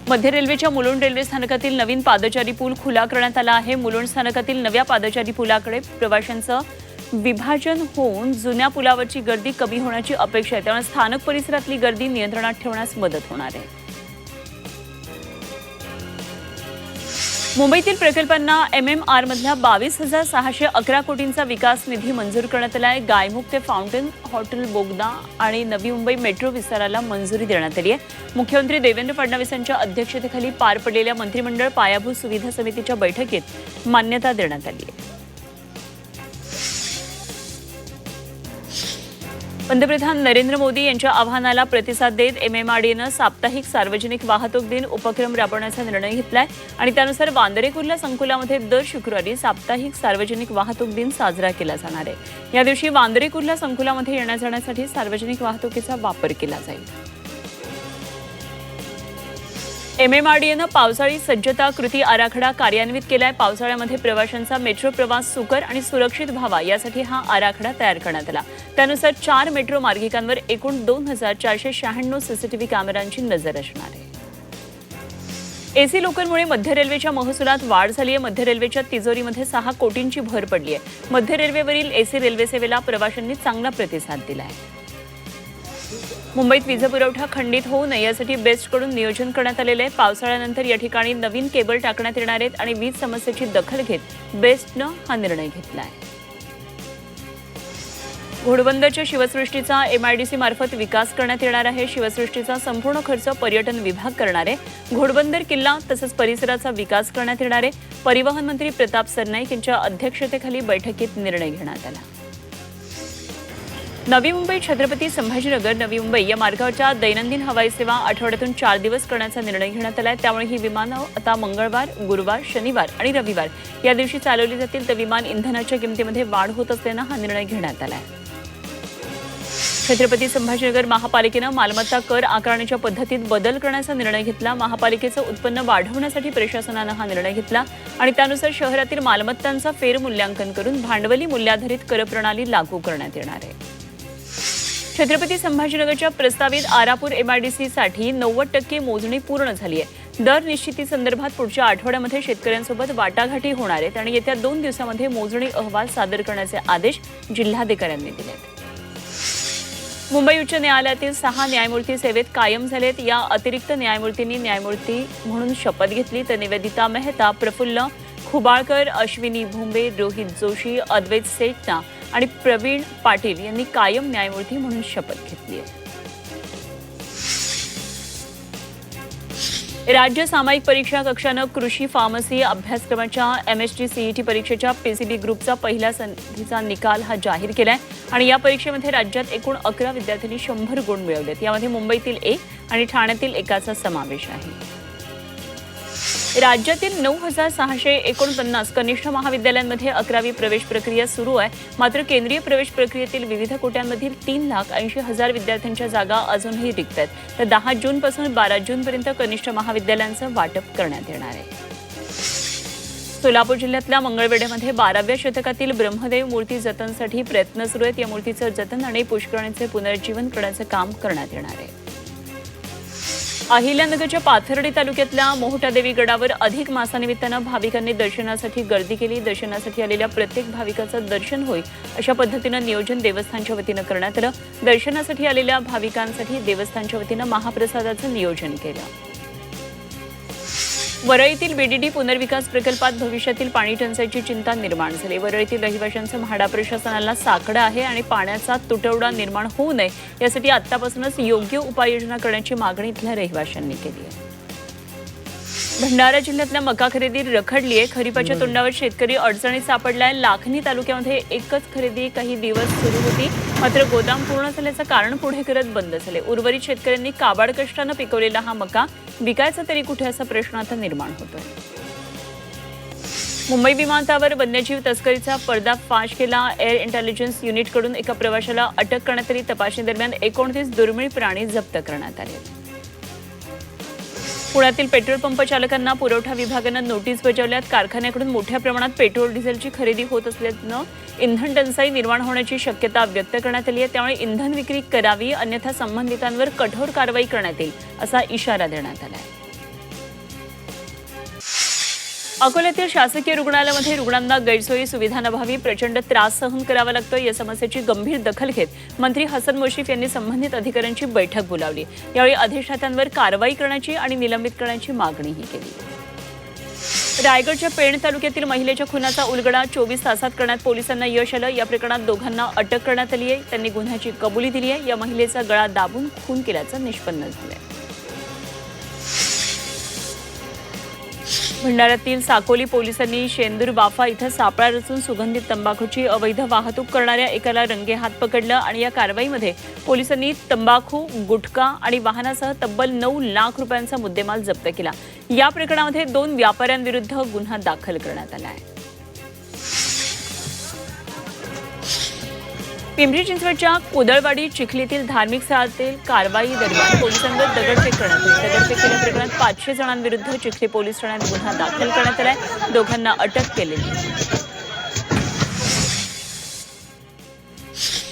मध्य रेल्वेच्या मुलुंड रेल्वे स्थानकातील नवीन पादचारी पूल खुला करण्यात आला आहे। मुलुंड स्थानकातील नव्या पादचारी पुलाकडे प्रवाशांचं विभाजन होऊन जुन्या पुलावरची गर्दी कमी होण्याची अपेक्षा आहे, त्यामुळे स्थानक परिसरातली गर्दी नियंत्रणात ठेवण्यास मदत होणार आहे। मुंबईतील प्रकल्पांना MMR मधल्या 22,611 कोटींचा विकास निधी मंजूर करण्यात आला आहे। गायमुख ते फाउंटन, हॉटेल बोगदा आणि नवी मुंबई मेट्रो विस्ताराला मंजुरी देण्यात आली आहे। मुख्यमंत्री देवेंद्र फडणवीस यांच्या अध्यक्षतेखाली पार पडलेल्या मंत्रिमंडळ पायाभूत सुविधा समितीच्या बैठकीत मान्यता देण्यात आली आहे। पंतप्रधान नरेंद्र मोदी यांच्या आवाहनाला प्रतिसाद देत MMRDAनं साप्ताहिक सार्वजनिक वाहतूक दिन उपक्रम राबवण्याचा निर्णय घेतलाय आणि त्यानुसार वांद्रे कुर्ला संकुलामध्ये दर शुक्रवारी साप्ताहिक सार्वजनिक वाहतूक दिन साजरा केला जाणार आहे। या दिवशी वांद्रे कुर्ला संकुलामध्ये येण्या-जाण्यासाठी सार्वजनिक वाहतुकीचा वापर केला जाईल। MMRDAनं पावसाळी सज्जता कृती आराखडा कार्यान्वित केलाय। पावसाळ्यामध्ये प्रवाशांचा मेट्रो प्रवास सुकर आणि सुरक्षित व्हावा यासाठी हा आराखडा तयार करण्यात आला। त्यानुसार 4 मेट्रो मार्गिकांवर एकूण 2,496 CCTV कॅमेऱ्यांची नजर असणार आहे। एसी लोकलमुळे मध्य रेल्वेच्या महसुलात वाढ झाली आहे। मध्य रेल्वेच्या तिजोरीमध्ये 6 कोटींची भर पडली आहे। मध्य रेल्वेवरील एसी रेल्वे सेवेला प्रवाशांनी चांगला प्रतिसाद दिला आहे। मुंबईत वीज पुरवठा खंडित होऊ नये यासाठी बेस्टकडून नियोजन करण्यात आलेले आहे। पावसाळ्यानंतर या ठिकाणी नवीन केबल टाकण्यात येणार आहेत आणि वीज समस्येची दखल घेत बेस्टनं हा निर्णय घेतला आहे। घोडबंदरच्या शिवसृष्टीचा MIDC मार्फत विकास करण्यात येणार आहे। शिवसृष्टीचा संपूर्ण खर्च पर्यटन विभाग करणार आहे। घोडबंदर किल्ला तसंच परिसराचा विकास करण्यात येणार आहे। परिवहन मंत्री प्रताप सरनाईक यांच्या अध्यक्षतेखाली बैठकीत निर्णय घेण्यात आला। नवी मुंबई छत्रपती संभाजीनगर नवी मुंबई या मार्गावरच्या दैनंदिन हवाई सेवा आठवड्यातून 4 दिवस करण्याचा निर्णय घेण्यात आला आहे। त्यामुळे ही विमानं आता मंगळवार, गुरुवार, शनिवार आणि रविवार या दिवशी चालवली जातील। तर विमान इंधनाच्या किमतीमध्ये वाढ होत असल्यानं हा निर्णय घेण्यात आला आहे। छत्रपती संभाजीनगर महापालिकेनं मालमत्ता कर आकारण्याच्या पद्धतीत बदल करण्याचा निर्णय घेतला। महापालिकेचं उत्पन्न वाढवण्यासाठी प्रशासनानं हा निर्णय घेतला आणि त्यानुसार शहरातील मालमत्तांचा फेरमूल्यांकन करून भांडवली मूल्याधारित कर प्रणाली लागू करण्यात येणार आहे। छत्रपती संभाजीनगरच्या प्रस्तावित आरापूर MIDC साठी 90% मोजणी पूर्ण झाली आहे। दर निश्चितीसंदर्भात पुढच्या आठवड्यामध्ये शेतकऱ्यांसोबत वाटाघाटी होणार आहेत आणि येत्या 2 दिवसांमध्ये मोजणी अहवाल सादर करण्याचे आदेश जिल्हाधिकाऱ्यांनी दिले आहेत। मुंबई उच्च न्यायालयातील 6 न्यायमूर्ती सेवेत कायम झालेत। या अतिरिक्त न्यायमूर्तींनी न्यायमूर्ती म्हणून शपथ घेतली। तर निवेदिता मेहता, प्रफुल्ल खुबाळकर, अश्विनी भोंबे, रोहित जोशी, अद्वैत सेठना आणि प्रवीण पाटील यांनी कायम न्यायमूर्ती म्हणून शपथ घेतली आहे। राज्य सामायिक परीक्षा कक्षानं कृषी फार्मसी अभ्यासक्रमाच्या MSc CET परीक्षेच्या PCB ग्रुपचा पहिल्या संधीचा निकाल हा जाहीर केलाय आणि या परीक्षेमध्ये राज्यात एकूण 11 विद्यार्थ्यांनी 100 गुण मिळवलेत। यामध्ये मुंबईतील 1 आणि ठाण्यातील एकाचा समावेश आहे। राज्यातील 9,649 कनिष्ठ महाविद्यालयांमध्ये 11वी प्रवेश प्रक्रिया सुरू आहे। मात्र केंद्रीय प्रवेश प्रक्रियेतील विविध कोट्यांमधील 3,80,000 विद्यार्थ्यांच्या जागा अजूनही रिक्त आहेत। तर 10 जूनपासून 12 जूनपर्यंत कनिष्ठ महाविद्यालयांचं वाटप करण्यात येणार आहे। सोलापूर जिल्ह्यातल्या मंगळवेढ्यामध्ये 12व्या शतकातील ब्रह्मदेव मूर्ती जतनसाठी प्रयत्न सुरू आहेत। या मूर्तीचं जतन आणि पुष्करणीचे पुनरुज्जीवन करण्याचं काम करण्यात येणार आहे। अहिल्यानगरच्या पाथर्डी तालुक्यातल्या मोहटादेवी गडावर अधिक मासानिमित्तानं भाविकांनी दर्शनासाठी गर्दी केली। दर्शनासाठी आलेल्या प्रत्येक भाविकाचं दर्शन होईल अशा पद्धतीनं नियोजन देवस्थानच्या वतीनं करण्यात आलं। दर्शनासाठी आलेल्या भाविकांसाठी देवस्थानच्या वतीनं महाप्रसादाचं नियोजन केलं। वरळीतील BDD पुनर्विकास प्रकल्पात भविष्यातील पाणी टंचाईची चिंता निर्माण झाली। वरळीतील रहिवाशांचं म्हाडा प्रशासनाला साकडं आहे आणि पाण्याचा तुटवडा निर्माण होऊ नये यासाठी आतापासूनच योग्य उपाययोजना करण्याची मागणी इथल्या रहिवाशांनी केली आहे। भंडारा जिल्ह्यातल्या मका खरेदी रखडली आहे। खरीपाच्या तोंडावर शेतकरी अडचणीत सापडलाय। लाखनी तालुक्यामध्ये एकच खरेदी काही दिवस सुरू होती, मात्र गोदाम पूर्ण झाल्याचं कारण पुढे करत बंद झाले। उर्वरित शेतकऱ्यांनी काबाड कष्टानं पिकवलेला हा मका विकायचा तरी कुठे असा प्रश्न आता निर्माण होतोय। मुंबई विमानतळावर वन्यजीव तस्करीचा पर्दाफाश केला। एअर इंटेलिजन्स युनिटकडून एका प्रवाशाला अटक करण्यात आली। तपासणी दरम्यान 29 दुर्मिळ प्राणी जप्त करण्यात आले। पुण्यातील पेट्रोल पंप चालकांना पुरवठा विभागानं नोटीस बजावल्यात। कारखान्याकडून मोठ्या प्रमाणात पेट्रोल डिझेलची खरेदी होत असल्यानं इंधन टंचाई निर्माण होण्याची शक्यता व्यक्त करण्यात आली आहे। त्यामुळे इंधन विक्री करावी, अन्यथा संबंधितांवर कठोर कारवाई करण्यात येईल असा इशारा देण्यात आला आहे। अकोल्यातील शासकीय रुग्णालयामध्ये रुग्णांना गैरसोयी सुविधांअभावी प्रचंड त्रास सहन करावा लागतो। या समस्येची गंभीर दखल घेत मंत्री हसन मुश्रीफ यांनी संबंधित अधिकाऱ्यांची बैठक बोलावली। यावेळी अधिष्ठात्यांवर कारवाई करण्याची आणि निलंबित करण्याची मागणीही केली। रायगडच्या पेण तालुक्यातील महिलेच्या खुनाचा उलगडा 24 तासात करण्यात पोलिसांना यश आलं। या प्रकरणात दोघांना अटक करण्यात आली आहे। त्यांनी गुन्ह्याची कबुली दिली आहे। या महिलेचा गळा दाबून खून केल्याचं निष्पन्न झालंय। भंडाऱ्यातील साकोली पोलिसांनी शेंदूर बाफा इथं सापळा रचून सुगंधित तंबाखूची अवैध वाहतूक करणाऱ्या एकाला रंगेहात पकडलं आणि या कारवाईमध्ये पोलिसांनी तंबाखू, गुटखा आणि वाहनासह तब्बल 9 लाख रुपयांचा मुद्देमाल जप्त केला। या प्रकरणामध्ये 2 व्यापाऱ्यांविरुद्ध गुन्हा दाखल करण्यात आला आहे। पिंपरी चिंचवडच्या कोदळवाडी चिखलीतील धार्मिक स्थळातील कारवाई दरम्यान पोलिसांवर दगडफेक करण्यात आली। दगडफेक केल्याप्रकरणात 500 जणांविरुद्ध चिखली पोलीस ठाण्यात गुन्हा दाखल करण्यात आलाय। दोघांना अटक केलेली आहे।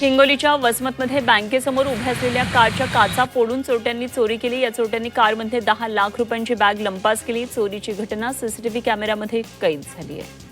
हिंगोलीच्या वसमतमध्ये बँकेसमोर उभ्या असलेल्या कारच्या काचा फोडून चोरट्यांनी चोरी केली। या चोरट्यांनी कारमध्ये 10 लाख रुपयांची बॅग लंपास केली। चोरीची घटना सीसीटीव्ही कॅमेऱ्यामध्ये कैद झाली आहे।